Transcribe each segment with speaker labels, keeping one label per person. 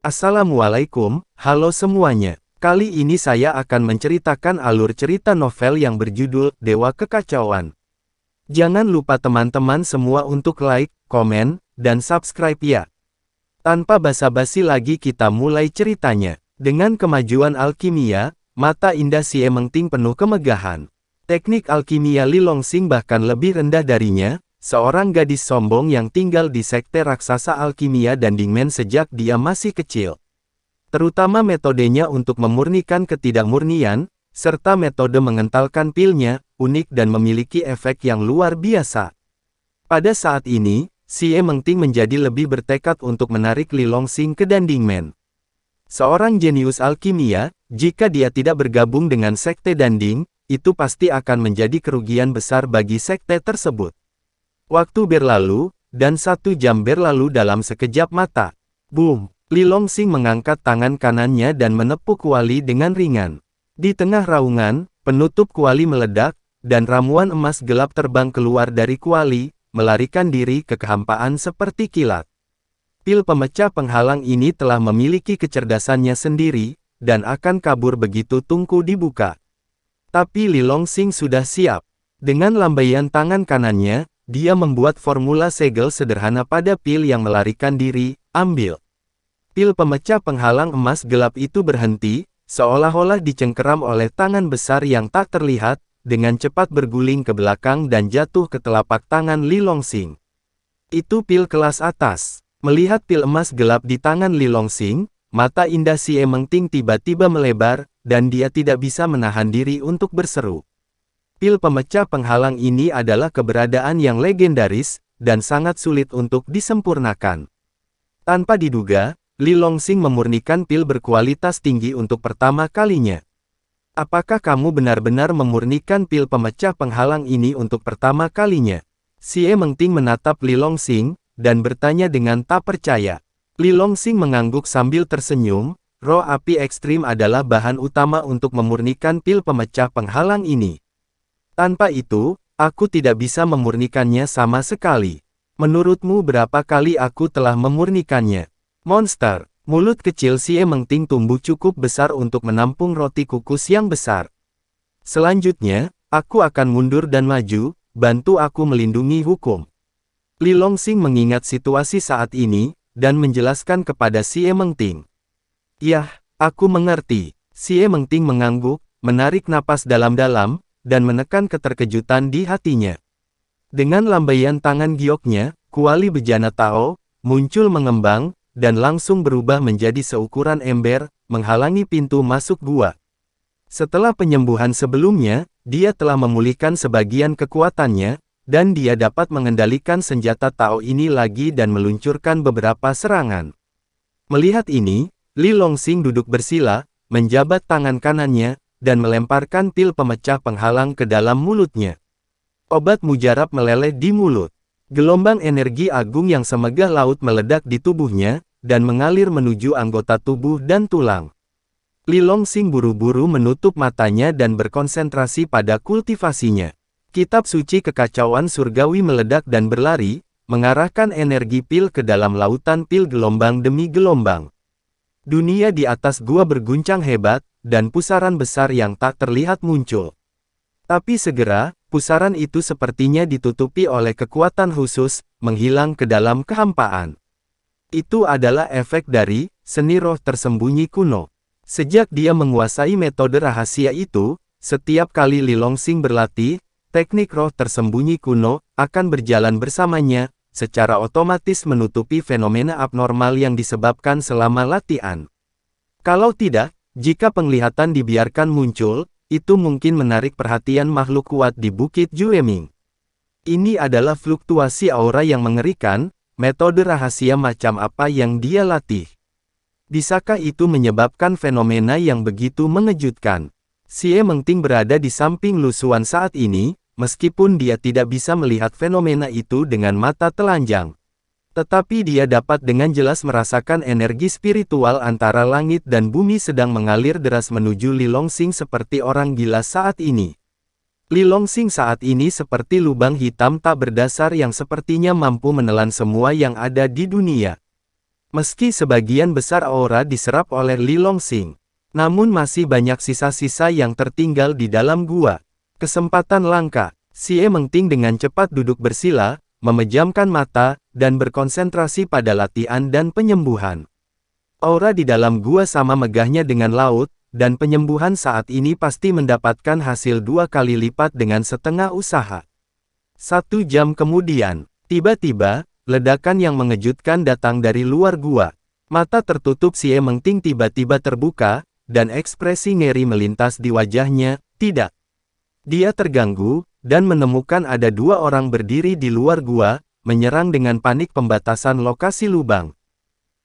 Speaker 1: Assalamualaikum, halo semuanya. Kali ini saya akan menceritakan alur cerita novel yang berjudul Dewa Kekacauan. Jangan lupa teman-teman semua untuk like, komen, dan subscribe ya. Tanpa basa-basi lagi kita mulai ceritanya. Dengan kemajuan alkimia, mata indah Si Mengting penuh kemegahan. Teknik alkimia Li Longsing bahkan lebih rendah darinya, seorang gadis sombong yang tinggal di sekte raksasa alkimia dan Dingmen sejak dia masih kecil. Terutama metodenya untuk memurnikan ketidakmurnian, serta metode mengentalkan pilnya, unik dan memiliki efek yang luar biasa. Pada saat ini, Si Mengting menjadi lebih bertekad untuk menarik Li Longsing ke Dingmen. Seorang jenius alkimia, jika dia tidak bergabung dengan sekte Danding, itu pasti akan menjadi kerugian besar bagi sekte tersebut. Waktu berlalu, dan 1 jam berlalu dalam sekejap mata. Boom! Li Longsing mengangkat tangan kanannya dan menepuk kuali dengan ringan. Di tengah raungan, penutup kuali meledak, dan ramuan emas gelap terbang keluar dari kuali, melarikan diri ke kehampaan seperti kilat. Pil pemecah penghalang ini telah memiliki kecerdasannya sendiri, dan akan kabur begitu tungku dibuka. Tapi Li Longsing sudah siap. Dengan lambaian tangan kanannya, dia membuat formula segel sederhana pada pil yang melarikan diri, ambil. Pil pemecah penghalang emas gelap itu berhenti, seolah-olah dicengkeram oleh tangan besar yang tak terlihat, dengan cepat berguling ke belakang dan jatuh ke telapak tangan Li Longsing. Itu pil kelas atas. Melihat pil emas gelap di tangan Li Longsing, mata indah Si Mengting tiba-tiba melebar, dan dia tidak bisa menahan diri untuk berseru. Pil pemecah penghalang ini adalah keberadaan yang legendaris, dan sangat sulit untuk disempurnakan. Tanpa diduga, Li Longsing memurnikan pil berkualitas tinggi untuk pertama kalinya. Apakah kamu benar-benar memurnikan pil pemecah penghalang ini untuk pertama kalinya? Si Mengting menatap Li Longsing, dan bertanya dengan tak percaya. Li Longsing mengangguk sambil tersenyum. Roh api ekstrim adalah bahan utama untuk memurnikan pil pemecah penghalang ini. Tanpa itu, aku tidak bisa memurnikannya sama sekali. Menurutmu berapa kali aku telah memurnikannya? Monster! Mulut kecil Si Mengting tumbuh cukup besar untuk menampung roti kukus yang besar. Selanjutnya, aku akan mundur dan maju, bantu aku melindungi hukum. Li Longsing mengingat situasi saat ini, dan menjelaskan kepada Si Mengting. Yah, aku mengerti. Si Mengting mengangguk, menarik napas dalam-dalam, dan menekan keterkejutan di hatinya. Dengan lambaian tangan gioknya, kuali bejana Tao, muncul mengembang, dan langsung berubah menjadi seukuran ember, menghalangi pintu masuk gua. Setelah penyembuhan sebelumnya, dia telah memulihkan sebagian kekuatannya, dan dia dapat mengendalikan senjata Tao ini lagi dan meluncurkan beberapa serangan. Melihat ini, Li Longsing duduk bersila, menjabat tangan kanannya, dan melemparkan pil pemecah penghalang ke dalam mulutnya. Obat mujarab meleleh di mulut. Gelombang energi agung yang semegah laut meledak di tubuhnya, dan mengalir menuju anggota tubuh dan tulang. Li Longsing buru-buru menutup matanya dan berkonsentrasi pada kultivasinya. Kitab suci kekacauan surgawi meledak dan berlari, mengarahkan energi pil ke dalam lautan pil gelombang demi gelombang. Dunia di atas gua berguncang hebat, dan pusaran besar yang tak terlihat muncul. Tapi segera, pusaran itu sepertinya ditutupi oleh kekuatan khusus, menghilang ke dalam kehampaan. Itu adalah efek dari seni roh tersembunyi kuno. Sejak dia menguasai metode rahasia itu, setiap kali Li Longsing berlatih, teknik roh tersembunyi kuno akan berjalan bersamanya, secara otomatis menutupi fenomena abnormal yang disebabkan selama latihan. Kalau tidak, jika penglihatan dibiarkan muncul, itu mungkin menarik perhatian makhluk kuat di Bukit Jueming. Ini adalah fluktuasi aura yang mengerikan, metode rahasia macam apa yang dia latih. Bisakah itu menyebabkan fenomena yang begitu mengejutkan? Si Mengting berada di samping Lu Xuan saat ini, meskipun dia tidak bisa melihat fenomena itu dengan mata telanjang. Tetapi dia dapat dengan jelas merasakan energi spiritual antara langit dan bumi sedang mengalir deras menuju Li Longsing seperti orang gila saat ini. Li Longsing saat ini seperti lubang hitam tak berdasar yang sepertinya mampu menelan semua yang ada di dunia. Meski sebagian besar aura diserap oleh Li Longxing, namun masih banyak sisa-sisa yang tertinggal di dalam gua. Kesempatan langka. Xie Mengting dengan cepat duduk bersila, memejamkan mata, dan berkonsentrasi pada latihan dan penyembuhan. Aura di dalam gua sama megahnya dengan laut, dan penyembuhan saat ini pasti mendapatkan hasil 2 kali lipat dengan setengah usaha. 1 jam kemudian, tiba-tiba, ledakan yang mengejutkan datang dari luar gua. Mata tertutup Xie Mengting tiba-tiba terbuka, dan ekspresi ngeri melintas di wajahnya. Tidak. Dia terganggu, dan menemukan ada 2 orang berdiri di luar gua, menyerang dengan panik pembatasan lokasi lubang.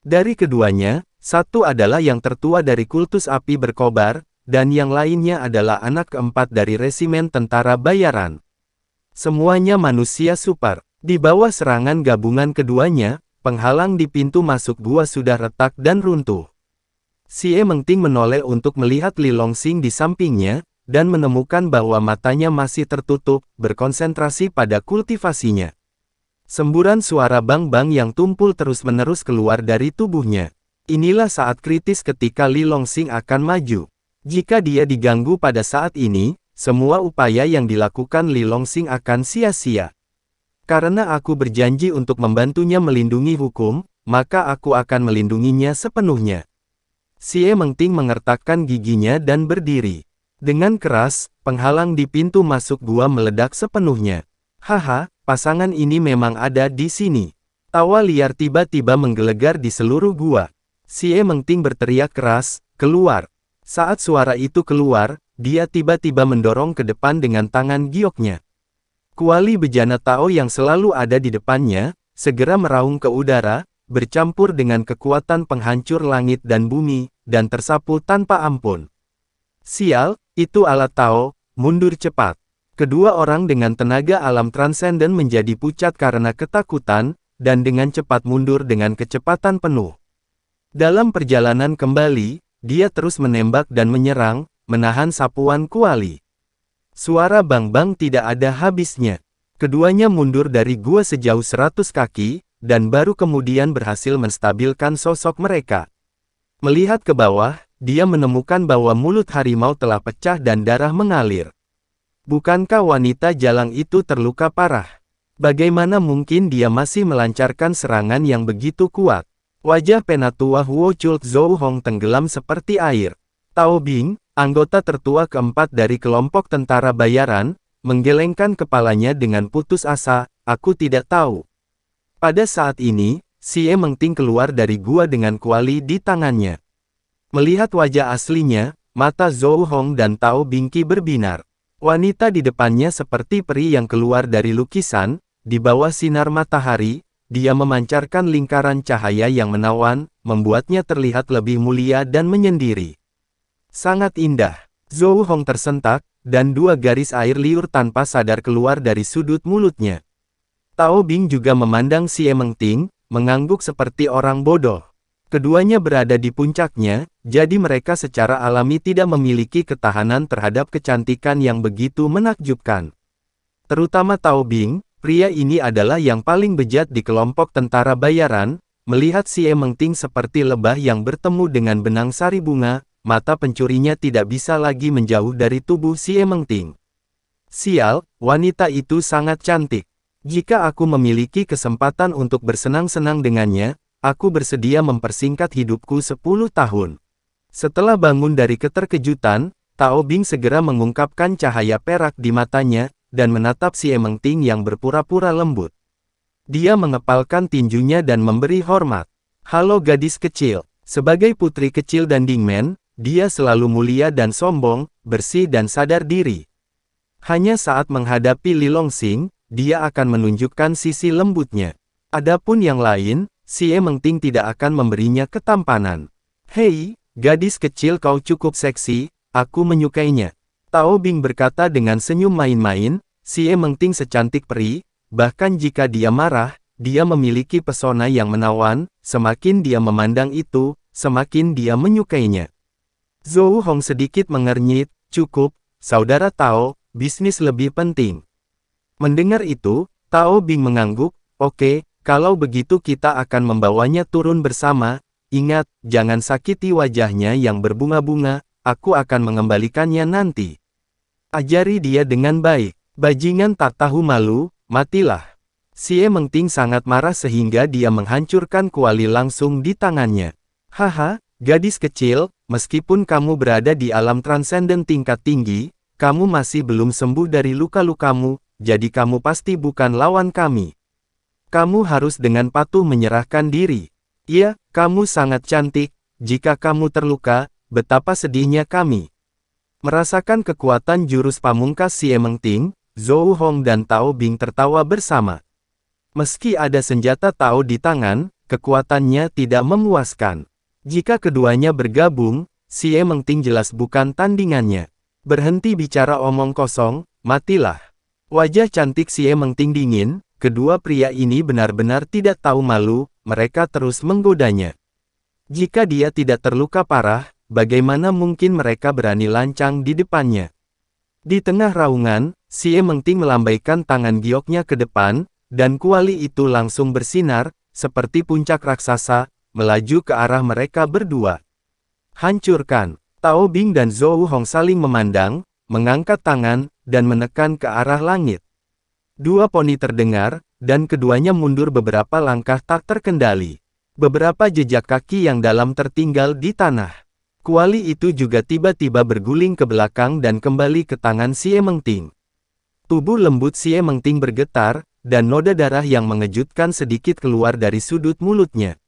Speaker 1: Dari keduanya, satu adalah yang tertua dari kultus api berkobar, dan yang lainnya adalah anak keempat dari resimen tentara bayaran. Semuanya manusia super. Di bawah serangan gabungan keduanya, penghalang di pintu masuk gua sudah retak dan runtuh. Xie Mengting menoleh untuk melihat Li Longxing di sampingnya, dan menemukan bahwa matanya masih tertutup, berkonsentrasi pada kultivasinya. Semburan suara bang-bang yang tumpul terus-menerus keluar dari tubuhnya. Inilah saat kritis ketika Li Longxing akan maju. Jika dia diganggu pada saat ini, semua upaya yang dilakukan Li Longxing akan sia-sia. Karena aku berjanji untuk membantunya melindungi hukum, maka aku akan melindunginya sepenuhnya. Xie Mengting mengertakkan giginya dan berdiri. Dengan keras, penghalang di pintu masuk gua meledak sepenuhnya. Haha, pasangan ini memang ada di sini. Tawa liar tiba-tiba menggelegar di seluruh gua. Xie Mengting berteriak keras, keluar. Saat suara itu keluar, dia tiba-tiba mendorong ke depan dengan tangan gioknya. Kuali bejana Tao yang selalu ada di depannya, segera meraung ke udara, bercampur dengan kekuatan penghancur langit dan bumi, dan tersapu tanpa ampun. Sial, itu alat Tao, mundur cepat. Kedua orang dengan tenaga alam transenden menjadi pucat karena ketakutan, dan dengan cepat mundur dengan kecepatan penuh. Dalam perjalanan kembali, dia terus menembak dan menyerang, menahan sapuan kuali. Suara bang-bang tidak ada habisnya. Keduanya mundur dari gua sejauh 100 kaki, dan baru kemudian berhasil menstabilkan sosok mereka. Melihat ke bawah, dia menemukan bahwa mulut harimau telah pecah dan darah mengalir. Bukankah wanita jalang itu terluka parah? Bagaimana mungkin dia masih melancarkan serangan yang begitu kuat? Wajah penatua Huo Chult Zhou Hong tenggelam seperti air. Tao Bing, anggota tertua keempat dari kelompok tentara bayaran, menggelengkan kepalanya dengan putus asa, aku tidak tahu. Pada saat ini, Xie Mengting keluar dari gua dengan kuali di tangannya. Melihat wajah aslinya, mata Zhou Hong dan Tao Bingqi berbinar. Wanita di depannya seperti peri yang keluar dari lukisan, di bawah sinar matahari, dia memancarkan lingkaran cahaya yang menawan, membuatnya terlihat lebih mulia dan menyendiri. Sangat indah. Zhou Hong tersentak, dan 2 garis air liur tanpa sadar keluar dari sudut mulutnya. Tao Bing juga memandang Xie Mengting, mengangguk seperti orang bodoh. Keduanya berada di puncaknya, jadi mereka secara alami tidak memiliki ketahanan terhadap kecantikan yang begitu menakjubkan. Terutama Tao Bing, pria ini adalah yang paling bejat di kelompok tentara bayaran. Melihat Xie Mengting seperti lebah yang bertemu dengan benang sari bunga, mata pencurinya tidak bisa lagi menjauh dari tubuh Xie Mengting. Sial, wanita itu sangat cantik. Jika aku memiliki kesempatan untuk bersenang-senang dengannya, aku bersedia mempersingkat hidupku 10 tahun. Setelah bangun dari keterkejutan, Tao Bing segera mengungkapkan cahaya perak di matanya, dan menatap Xie Mengting yang berpura-pura lembut. Dia mengepalkan tinjunya dan memberi hormat. Halo gadis kecil. Sebagai putri kecil dan Dingmen, dia selalu mulia dan sombong, bersih dan sadar diri. Hanya saat menghadapi Li Longxing, dia akan menunjukkan sisi lembutnya. Adapun yang lain, Xie Mengting tidak akan memberinya ketampanan. Hei, gadis kecil kau cukup seksi, aku menyukainya. Tao Bing berkata dengan senyum main-main, Xie Mengting secantik peri, bahkan jika dia marah, dia memiliki pesona yang menawan, semakin dia memandang itu, semakin dia menyukainya. Zhou Hong sedikit mengernyit, cukup, saudara Tao, bisnis lebih penting. Mendengar itu, Tao Bing mengangguk, oke, Kalau begitu kita akan membawanya turun bersama. Ingat, jangan sakiti wajahnya yang berbunga-bunga, aku akan mengembalikannya nanti. Ajari dia dengan baik. Bajingan tak tahu malu, matilah. Xie Mengting sangat marah sehingga dia menghancurkan kuali langsung di tangannya. Haha, gadis kecil, meskipun kamu berada di alam transenden tingkat tinggi, kamu masih belum sembuh dari luka-lukamu, jadi kamu pasti bukan lawan kami. Kamu harus dengan patuh menyerahkan diri. Iya, kamu sangat cantik, jika kamu terluka, betapa sedihnya kami. Merasakan kekuatan jurus pamungkas Xie Mengting, Zhou Hong dan Tao Bing tertawa bersama. Meski ada senjata Tao di tangan, kekuatannya tidak memuaskan. Jika keduanya bergabung, Xie Mengting jelas bukan tandingannya. Berhenti bicara omong kosong, matilah. Wajah cantik Xie Mengting dingin, kedua pria ini benar-benar tidak tahu malu, mereka terus menggodanya. Jika dia tidak terluka parah, bagaimana mungkin mereka berani lancang di depannya? Di tengah raungan, Xie Mengting melambaikan tangan gioknya ke depan, dan kuali itu langsung bersinar, seperti puncak raksasa, melaju ke arah mereka berdua. Hancurkan! Tao Bing dan Zhou Hong saling memandang, mengangkat tangan, dan menekan ke arah langit. Dua poni terdengar, dan keduanya mundur beberapa langkah tak terkendali. Beberapa jejak kaki yang dalam tertinggal di tanah. Kuali itu juga tiba-tiba berguling ke belakang dan kembali ke tangan Xie Mengting. Tubuh lembut Xie Mengting bergetar, dan noda darah yang mengejutkan sedikit keluar dari sudut mulutnya.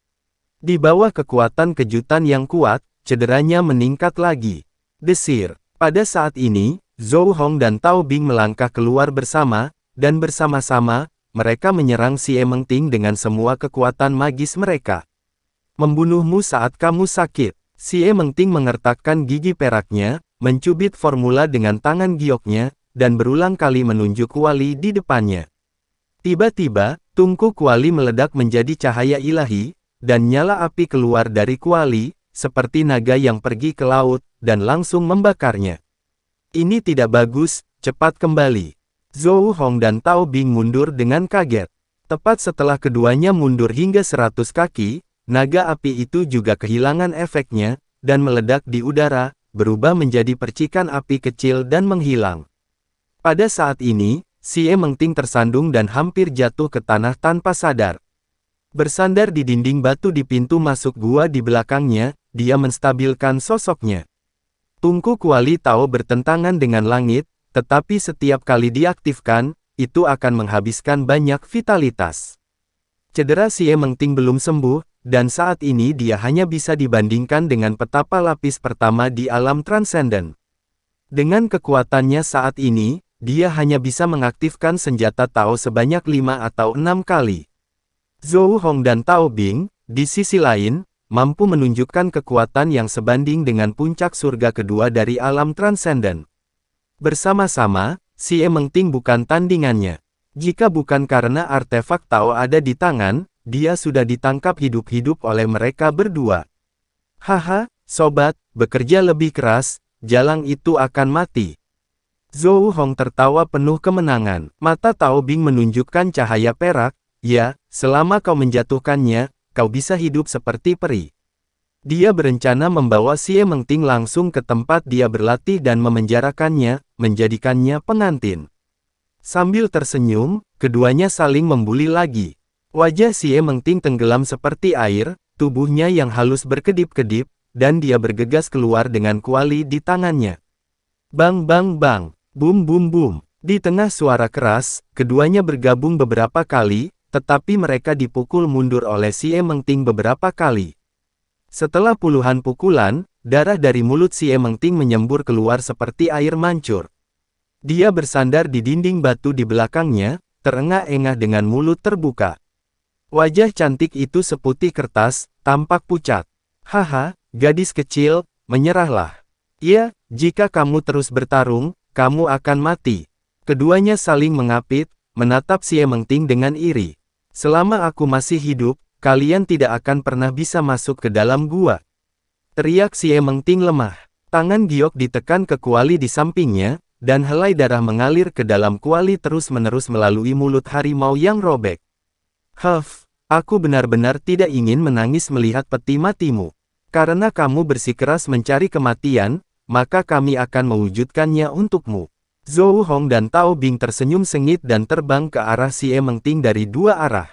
Speaker 1: Di bawah kekuatan kejutan yang kuat, cederanya meningkat lagi. Desir. Pada saat ini, Zhou Hong dan Tao Bing melangkah keluar bersama, dan bersama-sama, mereka menyerang Xie Mengting dengan semua kekuatan magis mereka. Membunuhmu saat kamu sakit. Xie Mengting mengertakkan gigi peraknya, mencubit formula dengan tangan gioknya, dan berulang kali menunjuk kuali di depannya. Tiba-tiba, tungku kuali meledak menjadi cahaya ilahi, dan nyala api keluar dari kuali, seperti naga yang pergi ke laut, dan langsung membakarnya. Ini tidak bagus, cepat kembali. Zhou Hong dan Tao Bing mundur dengan kaget. Tepat setelah keduanya mundur hingga 100 kaki, naga api itu juga kehilangan efeknya, dan meledak di udara, berubah menjadi percikan api kecil dan menghilang. Pada saat ini, Xie Mengting tersandung dan hampir jatuh ke tanah tanpa sadar. Bersandar di dinding batu di pintu masuk gua di belakangnya, dia menstabilkan sosoknya. Tungku kuali Tao bertentangan dengan langit, tetapi setiap kali diaktifkan, itu akan menghabiskan banyak vitalitas. Cedera Xie Mengting belum sembuh, dan saat ini dia hanya bisa dibandingkan dengan petapa lapis pertama di alam transenden. Dengan kekuatannya saat ini, dia hanya bisa mengaktifkan senjata Tao sebanyak 5 atau 6 kali. Zhou Hong dan Tao Bing, di sisi lain, mampu menunjukkan kekuatan yang sebanding dengan puncak surga kedua dari alam transenden. Bersama-sama, Xie Mengting bukan tandingannya. Jika bukan karena artefak Tao ada di tangan, dia sudah ditangkap hidup-hidup oleh mereka berdua. Haha, sobat, bekerja lebih keras, jalang itu akan mati. Zhou Hong tertawa penuh kemenangan. Mata Tao Bing menunjukkan cahaya perak. Ya, selama kau menjatuhkannya, kau bisa hidup seperti peri. Dia berencana membawa Xie Mengting langsung ke tempat dia berlatih dan memenjarakannya, menjadikannya pengantin. Sambil tersenyum, keduanya saling membuli lagi. Wajah Xie Mengting tenggelam seperti air, tubuhnya yang halus berkedip-kedip, dan dia bergegas keluar dengan kuali di tangannya. Bang bang bang, bum bum bum. Di tengah suara keras, keduanya bergabung beberapa kali, tetapi mereka dipukul mundur oleh Xie Mengting beberapa kali. Setelah puluhan pukulan, darah dari mulut Xie Mengting menyembur keluar seperti air mancur. Dia bersandar di dinding batu di belakangnya, terengah-engah dengan mulut terbuka. Wajah cantik itu seputih kertas, tampak pucat. Haha, gadis kecil, menyerahlah. Iya, jika kamu terus bertarung, kamu akan mati. Keduanya saling mengapit, menatap Xie Mengting dengan iri. Selama aku masih hidup, kalian tidak akan pernah bisa masuk ke dalam gua. Teriak Xie Mengting lemah. Tangan giok ditekan ke kuali di sampingnya, dan helai darah mengalir ke dalam kuali terus-menerus melalui mulut harimau yang robek. Huff, Aku benar-benar tidak ingin menangis melihat peti matimu. Karena kamu bersikeras mencari kematian, maka kami akan mewujudkannya untukmu. Zhou Hong dan Tao Bing tersenyum sengit dan terbang ke arah Xie Mengting dari dua arah.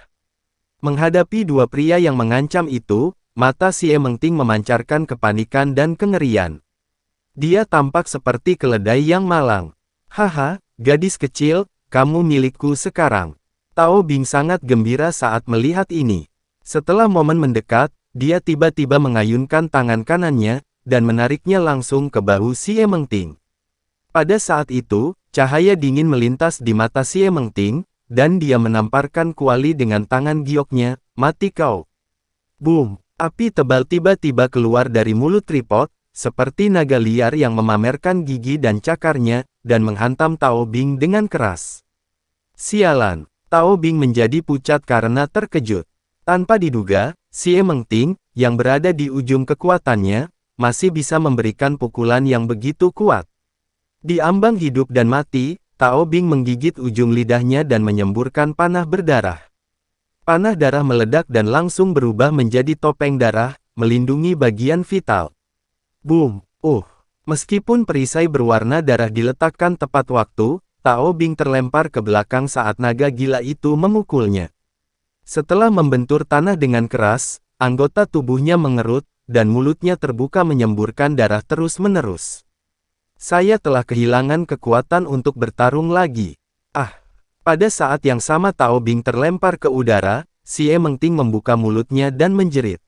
Speaker 1: Menghadapi dua pria yang mengancam itu, mata Xie Mengting memancarkan kepanikan dan kengerian. Dia tampak seperti keledai yang malang. Haha, gadis kecil, kamu milikku sekarang. Tao Bing sangat gembira saat melihat ini. Setelah momen mendekat, dia tiba-tiba mengayunkan tangan kanannya, dan menariknya langsung ke bahu Xie Mengting. Pada saat itu, cahaya dingin melintas di mata Xie Mengting, dan dia menamparkan kuali dengan tangan gioknya, mati kau. Boom! Api tebal tiba-tiba keluar dari mulut tripod, seperti naga liar yang memamerkan gigi dan cakarnya, dan menghantam Tao Bing dengan keras. Sialan! Tao Bing menjadi pucat karena terkejut. Tanpa diduga, Xie Mengting, yang berada di ujung kekuatannya, masih bisa memberikan pukulan yang begitu kuat. Di ambang hidup dan mati, Tao Bing menggigit ujung lidahnya dan menyemburkan panah berdarah. Panah darah meledak dan langsung berubah menjadi topeng darah, melindungi bagian vital. Boom! Meskipun perisai berwarna darah diletakkan tepat waktu, Tao Bing terlempar ke belakang saat naga gila itu memukulnya. Setelah membentur tanah dengan keras, anggota tubuhnya mengerut, dan mulutnya terbuka menyemburkan darah terus-menerus. Saya telah kehilangan kekuatan untuk bertarung lagi. Pada saat yang sama Tao Bing terlempar ke udara, Xie Mengting membuka mulutnya dan menjerit.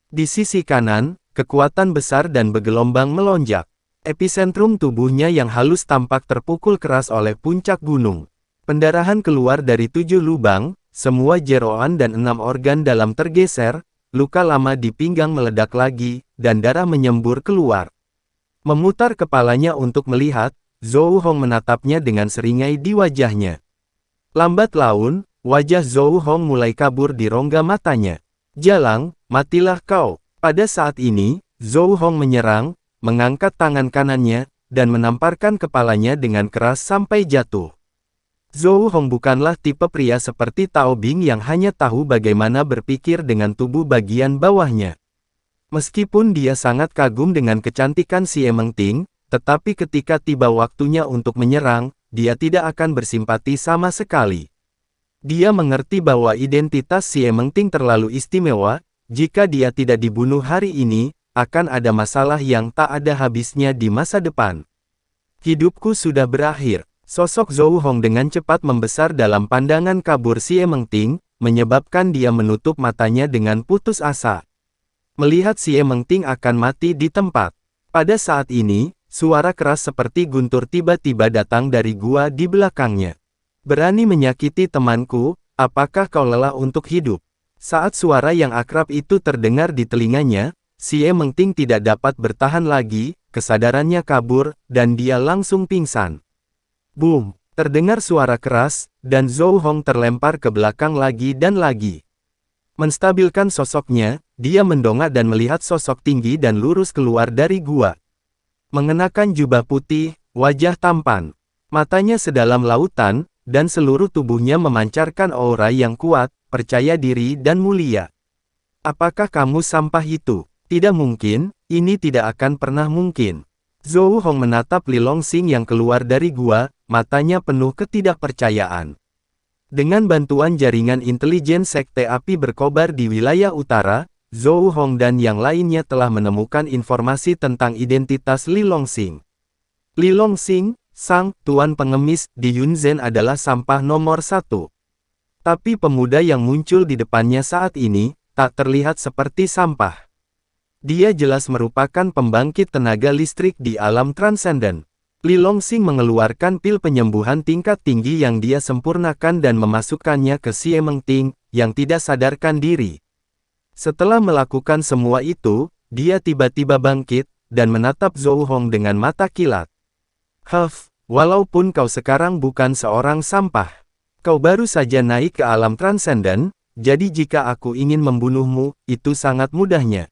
Speaker 1: Di sisi kanan, kekuatan besar dan bergelombang melonjak. Epicentrum tubuhnya yang halus tampak terpukul keras oleh puncak gunung. Pendarahan keluar dari 7 lubang, semua jeroan dan 6 organ dalam tergeser, luka lama di pinggang meledak lagi, dan darah menyembur keluar. Memutar kepalanya untuk melihat, Zhou Hong menatapnya dengan seringai di wajahnya. Lambat laun, wajah Zhou Hong mulai kabur di rongga matanya. Jalang, matilah kau. Pada saat ini, Zhou Hong menyerang, mengangkat tangan kanannya, dan menamparkan kepalanya dengan keras sampai jatuh. Zhou Hong bukanlah tipe pria seperti Tao Bing yang hanya tahu bagaimana berpikir dengan tubuh bagian bawahnya. Meskipun dia sangat kagum dengan kecantikan Xie Mengting, tetapi ketika tiba waktunya untuk menyerang, dia tidak akan bersimpati sama sekali. Dia mengerti bahwa identitas Xie Mengting terlalu istimewa, jika dia tidak dibunuh hari ini, akan ada masalah yang tak ada habisnya di masa depan. Hidupku sudah berakhir. Sosok Zhou Hong dengan cepat membesar dalam pandangan kabur Xie Mengting, menyebabkan dia menutup matanya dengan putus asa. Melihat Xie Mengting akan mati di tempat. Pada saat ini, suara keras seperti guntur tiba-tiba datang dari gua di belakangnya. Berani menyakiti temanku, apakah kau lelah untuk hidup? Saat suara yang akrab itu terdengar di telinganya, Xie Mengting tidak dapat bertahan lagi, kesadarannya kabur, dan dia langsung pingsan. Boom! Terdengar suara keras, dan Zhou Hong terlempar ke belakang lagi dan lagi. Menstabilkan sosoknya, dia mendongak dan melihat sosok tinggi dan lurus keluar dari gua. Mengenakan jubah putih, wajah tampan. Matanya sedalam lautan, dan seluruh tubuhnya memancarkan aura yang kuat, percaya diri dan mulia. Apakah kamu sampah itu? Tidak mungkin, ini tidak akan pernah mungkin. Zhou Hong menatap Li Longsing yang keluar dari gua, matanya penuh ketidakpercayaan. Dengan bantuan jaringan intelijen Sekte Api berkobar di wilayah utara, Zhou Hong dan yang lainnya telah menemukan informasi tentang identitas Li Longsing. Li Longsing, sang tuan pengemis di Yunzhen adalah sampah nomor 1. Tapi pemuda yang muncul di depannya saat ini, tak terlihat seperti sampah. Dia jelas merupakan pembangkit tenaga listrik di alam transenden. Li Longsing mengeluarkan pil penyembuhan tingkat tinggi yang dia sempurnakan dan memasukkannya ke Xie Mengting, yang tidak sadarkan diri. Setelah melakukan semua itu, dia tiba-tiba bangkit, dan menatap Zhou Hong dengan mata kilat. Walaupun kau sekarang bukan seorang sampah. Kau baru saja naik ke alam transenden, jadi jika aku ingin membunuhmu, itu sangat mudahnya.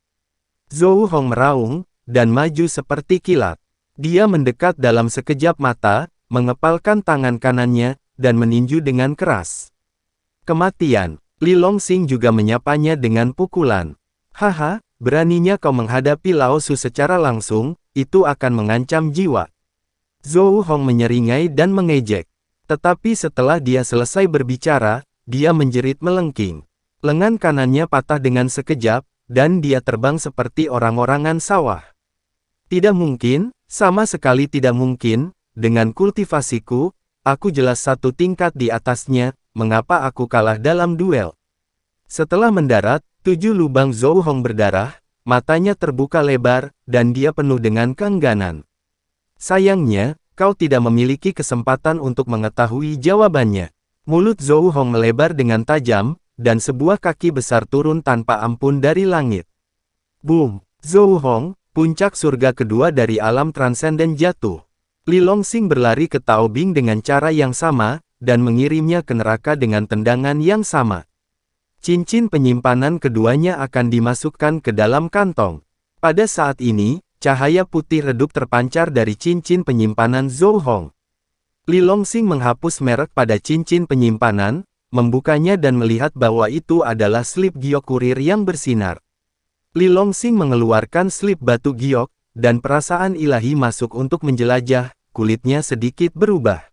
Speaker 1: Zhou Hong meraung, dan maju seperti kilat. Dia mendekat dalam sekejap mata, mengepalkan tangan kanannya, dan meninju dengan keras. Kematian. Li Longsing juga menyapanya dengan pukulan. Haha, beraninya kau menghadapi Lao Su secara langsung, itu akan mengancam jiwa. Zhou Hong menyeringai dan mengejek. Tetapi setelah dia selesai berbicara, dia menjerit melengking. Lengan kanannya patah dengan sekejap, dan dia terbang seperti orang-orangan sawah. Tidak mungkin, sama sekali tidak mungkin, dengan kultivasiku, aku jelas satu tingkat di atasnya, mengapa aku kalah dalam duel. Setelah mendarat, 7 lubang Zhou Hong berdarah, matanya terbuka lebar, dan dia penuh dengan keengganan. Sayangnya, kau tidak memiliki kesempatan untuk mengetahui jawabannya. Mulut Zhou Hong melebar dengan tajam, dan sebuah kaki besar turun tanpa ampun dari langit. Boom! Zhou Hong, puncak surga kedua dari alam transenden jatuh. Li Longsing berlari ke Tao Bing dengan cara yang sama, dan mengirimnya ke neraka dengan tendangan yang sama. Cincin penyimpanan keduanya akan dimasukkan ke dalam kantong. Pada saat ini, cahaya putih redup terpancar dari cincin penyimpanan Zhou Hong. Li Longsing menghapus merek pada cincin penyimpanan, membukanya dan melihat bahwa itu adalah slip giok kurir yang bersinar. Li Longsing mengeluarkan slip batu giok, dan perasaan ilahi masuk untuk menjelajah, kulitnya sedikit berubah.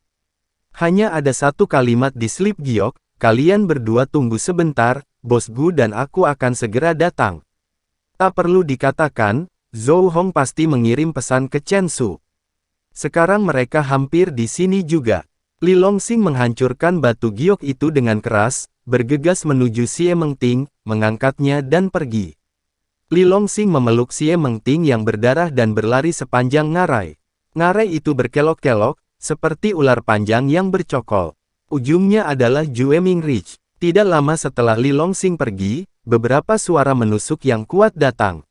Speaker 1: Hanya ada satu kalimat di slip giok, kalian berdua tunggu sebentar, Bos Gu dan aku akan segera datang. Tak perlu dikatakan, Zhou Hong pasti mengirim pesan ke Chen Su. Sekarang mereka hampir di sini juga. Li Longsing menghancurkan batu giok itu dengan keras, bergegas menuju Xie Mengting, mengangkatnya dan pergi. Li Longsing memeluk Xie Mengting yang berdarah dan berlari sepanjang ngarai. Ngarai itu berkelok-kelok, seperti ular panjang yang bercokol. Ujungnya adalah Jueming Ridge. Tidak lama setelah Li Longsing pergi, beberapa suara menusuk yang kuat datang.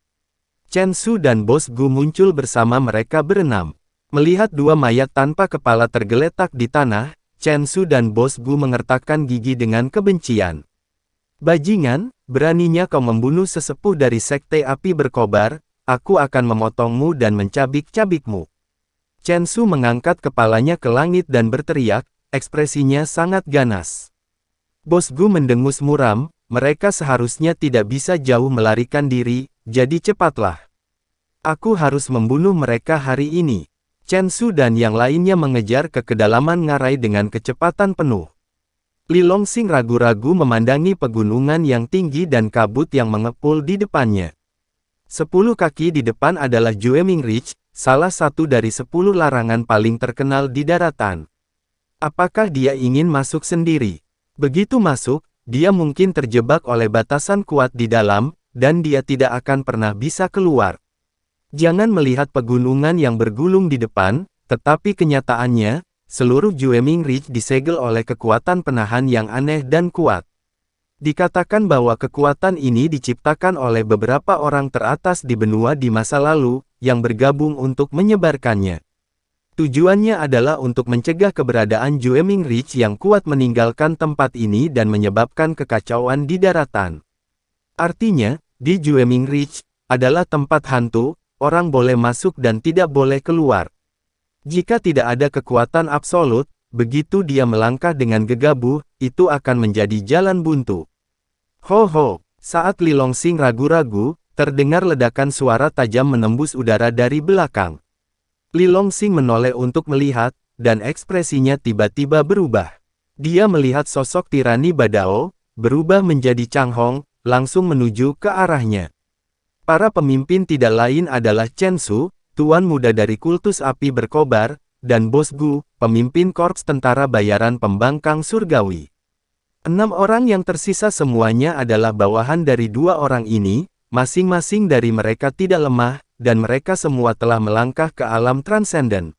Speaker 1: Chen Su dan Bos Gu muncul bersama mereka berenam. Melihat dua mayat tanpa kepala tergeletak di tanah, Chen Su dan Bos Gu mengertakkan gigi dengan kebencian. Bajingan, beraninya kau membunuh sesepuh dari sekte api berkobar, aku akan memotongmu dan mencabik-cabikmu. Chen Su mengangkat kepalanya ke langit dan berteriak, ekspresinya sangat ganas. Bos Gu mendengus muram, mereka seharusnya tidak bisa jauh melarikan diri, jadi cepatlah. Aku harus membunuh mereka hari ini. Chen Su dan yang lainnya mengejar ke kedalaman ngarai dengan kecepatan penuh. Li Longsing ragu-ragu memandangi pegunungan yang tinggi dan kabut yang mengepul di depannya. 10 kaki di depan adalah Jueming Ridge, salah satu dari 10 larangan paling terkenal di daratan. Apakah dia ingin masuk sendiri? Begitu masuk, dia mungkin terjebak oleh batasan kuat di dalam, dan dia tidak akan pernah bisa keluar. Jangan melihat pegunungan yang bergulung di depan, tetapi kenyataannya, seluruh Jueming Ridge disegel oleh kekuatan penahan yang aneh dan kuat. Dikatakan bahwa kekuatan ini diciptakan oleh beberapa orang teratas di benua di masa lalu, yang bergabung untuk menyebarkannya. Tujuannya adalah untuk mencegah keberadaan Jueming Ridge yang kuat meninggalkan tempat ini dan menyebabkan kekacauan di daratan. Artinya, di Jueming Ridge, adalah tempat hantu, orang boleh masuk dan tidak boleh keluar. Jika tidak ada kekuatan absolut, begitu dia melangkah dengan gegabah, itu akan menjadi jalan buntu. Ho ho, saat Li Longsing ragu-ragu, terdengar ledakan suara tajam menembus udara dari belakang. Li Longsing menoleh untuk melihat, dan ekspresinya tiba-tiba berubah. Dia melihat sosok tirani Badao, berubah menjadi Chang Hong, langsung menuju ke arahnya. Para pemimpin tidak lain adalah Chen Su, tuan muda dari kultus api berkobar, dan Bos Gu, pemimpin korps tentara bayaran pembangkang surgawi. 6 orang yang tersisa semuanya adalah bawahan dari 2 orang ini, masing-masing dari mereka tidak lemah, dan mereka semua telah melangkah ke alam transenden.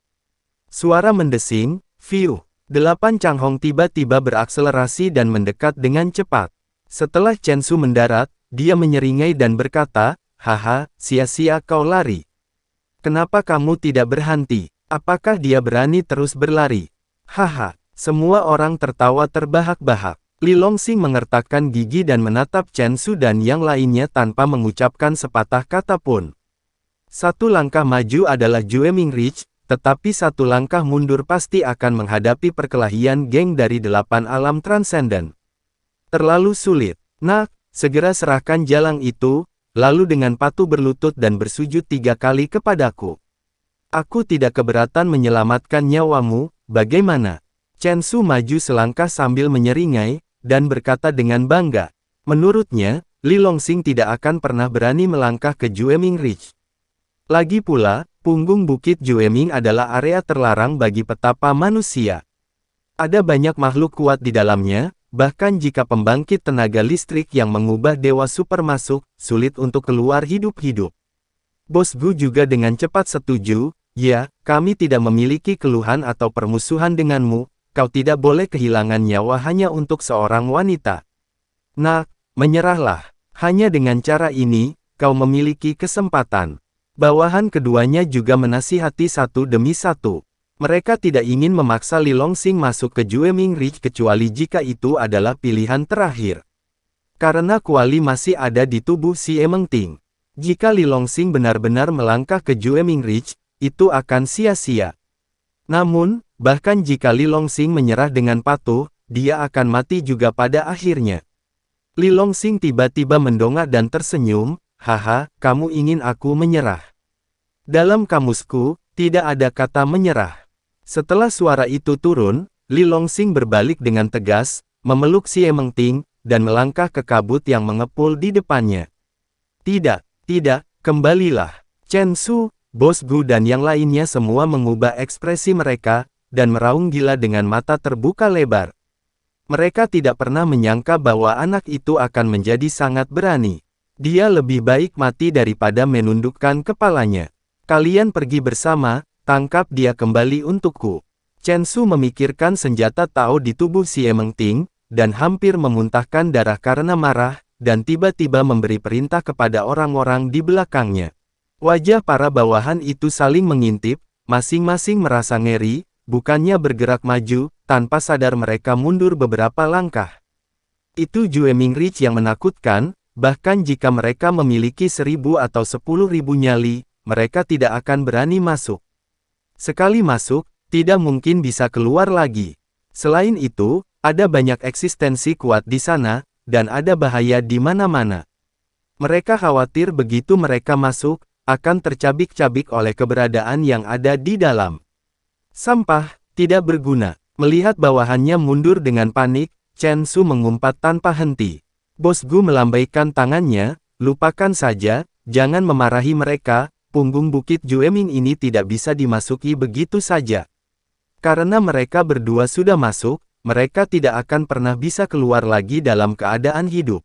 Speaker 1: Suara mendesing, "Fiu!" 8 Chang Hong tiba-tiba berakselerasi dan mendekat dengan cepat. Setelah Chen Su mendarat, dia menyeringai dan berkata, "Haha, sia-sia kau lari. Kenapa kamu tidak berhenti? Apakah dia berani terus berlari?" Haha, semua orang tertawa terbahak-bahak. Li Longsing mengertakkan gigi dan menatap Chen Su dan yang lainnya tanpa mengucapkan sepatah kata pun. Satu langkah maju adalah Jueming Ridge, tetapi satu langkah mundur pasti akan menghadapi perkelahian geng dari 8 alam transenden. Terlalu sulit. Nak, segera serahkan jalang itu, lalu dengan patuh berlutut dan bersujud 3 kali kepadaku. Aku tidak keberatan menyelamatkan nyawamu, bagaimana? Chen Su maju selangkah sambil menyeringai, dan berkata dengan bangga. Menurutnya, Li Longxing tidak akan pernah berani melangkah ke Jueming Ridge. Lagi pula, punggung Bukit Jueming adalah area terlarang bagi petapa manusia. Ada banyak makhluk kuat di dalamnya, bahkan jika pembangkit tenaga listrik yang mengubah dewa super masuk, sulit untuk keluar hidup-hidup. Bos Gu juga dengan cepat setuju, ya, kami tidak memiliki keluhan atau permusuhan denganmu, kau tidak boleh kehilangan nyawa hanya untuk seorang wanita. Nak, menyerahlah. Hanya dengan cara ini, kau memiliki kesempatan. Bawahan keduanya juga menasihati satu demi satu. Mereka tidak ingin memaksa Li Longxing masuk ke Jueming Ridge kecuali jika itu adalah pilihan terakhir. Karena kuali masih ada di tubuh si Emeng Ting. Jika Li Longxing benar-benar melangkah ke Jueming Ridge, itu akan sia-sia. Namun, bahkan jika Li Longxing menyerah dengan patuh, dia akan mati juga pada akhirnya. Li Longxing tiba-tiba mendongak dan tersenyum, haha, kamu ingin aku menyerah. Dalam kamusku, tidak ada kata menyerah. Setelah suara itu turun, Li Longxing berbalik dengan tegas, memeluk si Emeng Ting, dan melangkah ke kabut yang mengepul di depannya. Tidak, kembalilah. Chen Su, Bos Gu dan yang lainnya semua mengubah ekspresi mereka, dan meraung gila dengan mata terbuka lebar. Mereka tidak pernah menyangka bahwa anak itu akan menjadi sangat berani. Dia lebih baik mati daripada menundukkan kepalanya. Kalian pergi bersama, tangkap dia kembali untukku. Chen Su memikirkan senjata Tao di tubuh si Emeng Ting, dan hampir memuntahkan darah karena marah, dan tiba-tiba memberi perintah kepada orang-orang di belakangnya. Wajah para bawahan itu saling mengintip, masing-masing merasa ngeri, bukannya bergerak maju, tanpa sadar mereka mundur beberapa langkah. Itu Jueming Ridge yang menakutkan, bahkan jika mereka memiliki 1.000 atau 10.000 nyali, mereka tidak akan berani masuk. Sekali masuk, tidak mungkin bisa keluar lagi. Selain itu, ada banyak eksistensi kuat di sana, dan ada bahaya di mana-mana. Mereka khawatir begitu mereka masuk, akan tercabik-cabik oleh keberadaan yang ada di dalam. Sampah, tidak berguna. Melihat bawahannya mundur dengan panik, Chen Su mengumpat tanpa henti. Bos Gu melambaikan tangannya, lupakan saja, jangan memarahi mereka, punggung Bukit Jueming ini tidak bisa dimasuki begitu saja. Karena mereka berdua sudah masuk, mereka tidak akan pernah bisa keluar lagi dalam keadaan hidup.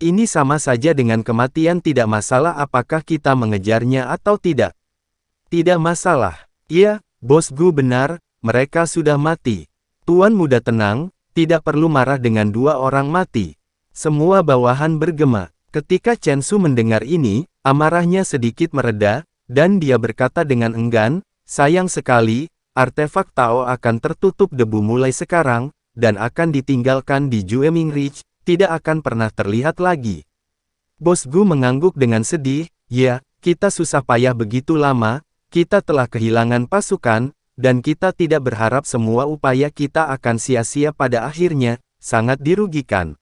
Speaker 1: Ini sama saja dengan kematian, tidak masalah apakah kita mengejarnya atau tidak. Tidak masalah. Iya, Bos Gu benar, mereka sudah mati. Tuan muda tenang, tidak perlu marah dengan 2 orang mati. Semua bawahan bergema. Ketika Chen Su mendengar ini, amarahnya sedikit mereda, dan dia berkata dengan enggan, sayang sekali, artefak Tao akan tertutup debu mulai sekarang, dan akan ditinggalkan di Jueming Ridge, tidak akan pernah terlihat lagi. Bos Gu mengangguk dengan sedih, ya, kita susah payah begitu lama, kita telah kehilangan pasukan, dan kita tidak berharap semua upaya kita akan sia-sia pada akhirnya, sangat dirugikan.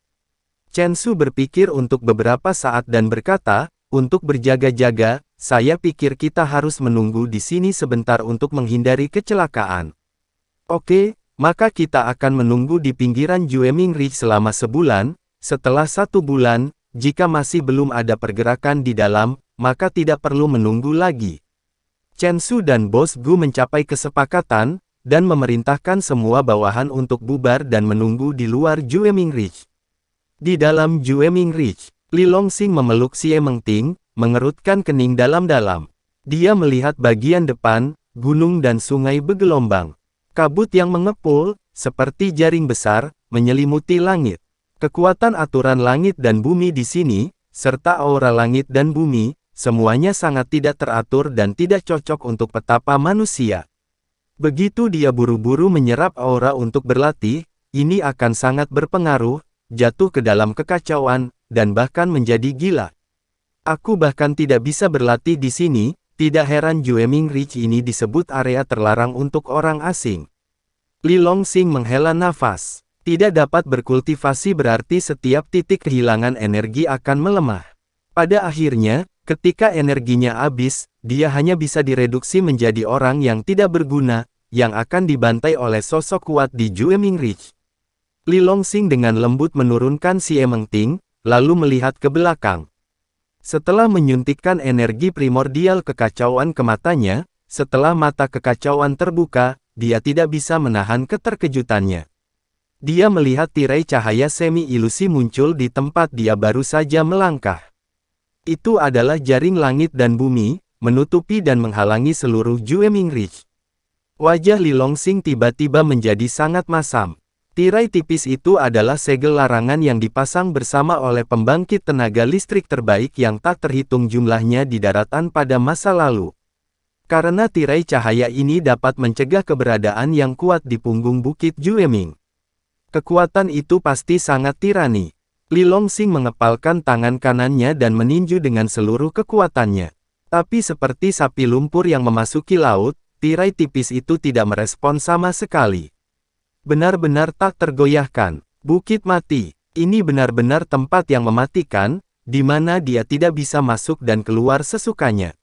Speaker 1: Chen Su berpikir untuk beberapa saat dan berkata, untuk berjaga-jaga, saya pikir kita harus menunggu di sini sebentar untuk menghindari kecelakaan. Oke, maka kita akan menunggu di pinggiran Jueming Ridge selama sebulan, setelah 1 bulan, jika masih belum ada pergerakan di dalam, maka tidak perlu menunggu lagi. Chen Su dan Bos Gu mencapai kesepakatan, dan memerintahkan semua bawahan untuk bubar dan menunggu di luar Jueming Ridge. Di dalam Jueming Ridge, Li Longxing memeluk si Emeng Ting, mengerutkan kening dalam-dalam. Dia melihat bagian depan, gunung dan sungai bergelombang. Kabut yang mengepul, seperti jaring besar, menyelimuti langit. Kekuatan aturan langit dan bumi di sini, serta aura langit dan bumi, semuanya sangat tidak teratur dan tidak cocok untuk petapa manusia. Begitu dia buru-buru menyerap aura untuk berlatih, ini akan sangat berpengaruh, jatuh ke dalam kekacauan, dan bahkan menjadi gila. Aku bahkan tidak bisa berlatih di sini, tidak heran Jueming Ridge ini disebut area terlarang untuk orang asing. Li Longxing menghela nafas. Tidak dapat berkultivasi berarti setiap titik kehilangan energi akan melemah. Pada akhirnya, ketika energinya habis, dia hanya bisa direduksi menjadi orang yang tidak berguna, yang akan dibantai oleh sosok kuat di Jueming Ridge. Li Longsing dengan lembut menurunkan Xie Mengting, lalu melihat ke belakang. Setelah menyuntikkan energi primordial kekacauan ke matanya, setelah mata kekacauan terbuka, dia tidak bisa menahan keterkejutannya. Dia melihat tirai cahaya semi-ilusi muncul di tempat dia baru saja melangkah. Itu adalah jaring langit dan bumi, menutupi dan menghalangi seluruh Jueming Ridge. Wajah Li Longsing tiba-tiba menjadi sangat masam. Tirai tipis itu adalah segel larangan yang dipasang bersama oleh pembangkit tenaga listrik terbaik yang tak terhitung jumlahnya di daratan pada masa lalu. Karena tirai cahaya ini dapat mencegah keberadaan yang kuat di punggung Bukit Jueming. Kekuatan itu pasti sangat tirani. Li Longsing mengepalkan tangan kanannya dan meninju dengan seluruh kekuatannya. Tapi seperti sapi lumpur yang memasuki laut, tirai tipis itu tidak merespon sama sekali. Benar-benar tak tergoyahkan. Bukit mati. Ini benar-benar tempat yang mematikan, di mana dia tidak bisa masuk dan keluar sesukanya.